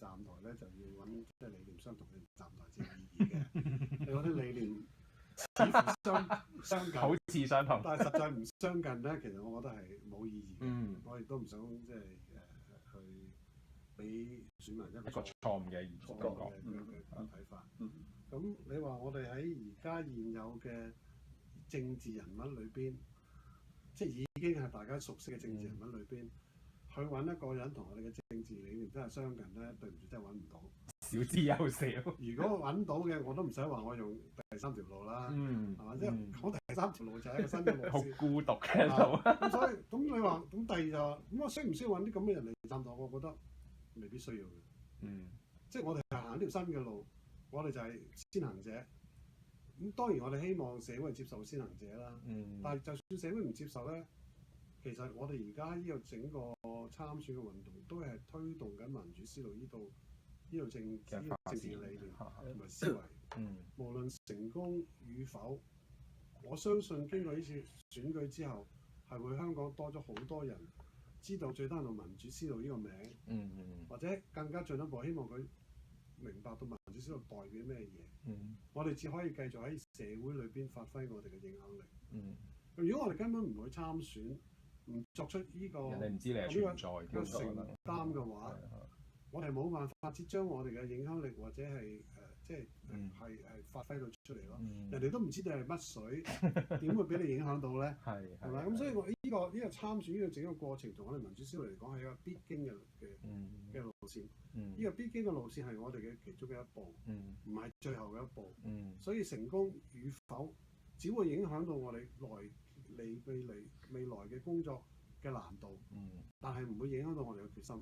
站台咧，就要揾即係理念相同嘅站台先有意義嘅。你嗰啲理念似乎相近，好似相同，但係實際唔相近咧，其實我覺得係冇意義嘅。我亦都唔想即係去俾選民一個錯誤嘅錯感誤覺。嘅睇法。咁你話我哋喺而家現有嘅政治人物裏邊，即係已經係大家熟悉嘅政治人物裏邊，去揾一個人同我哋嘅政治理念真係相近咧，對唔住，真係揾唔到。少之又少。如果揾到嘅，我都唔使話我用第三條路啦，係嘛？即係講第三條路就係一個新嘅路好線。孤獨嘅路。咁所以咁你話咁第二就話咁我需唔需要揾啲咁嘅人嚟站台？我覺得未必需要嘅。即係我哋係行呢條新嘅路，我哋就係先行者。咁當然我哋希望社會接受先行者啦。但係就算社會唔接受咧，其實我哋而家呢個整個參選嘅運動都係推動緊民主思路呢度政治理念同埋思維。無論成功與否，我相信經過呢次選舉之後，係會香港多咗好多人知道最低限度民主思路呢個名，或者更加進一步希望佢明白到民主思路代表咩嘢。我哋只可以繼續喺社會裏邊發揮我哋嘅影響力。如果我哋根本唔去參選，唔作出呢個人哋唔知你係存在嘅承擔嘅話，我哋冇辦法之將我哋嘅影響力或者係即係發揮到出嚟咯。人哋都唔知你係乜水，點會俾你影響到咧？係咪？咁所以我呢個參選呢個整個過程，同我哋民主思路嚟講係一個必經嘅路線。呢個必經嘅路線係我哋嘅其中嘅一步，唔係最後嘅一步。所以成功與否，只會影響到我哋未來嘅工作嘅難度，但係唔會影響到我哋嘅決心。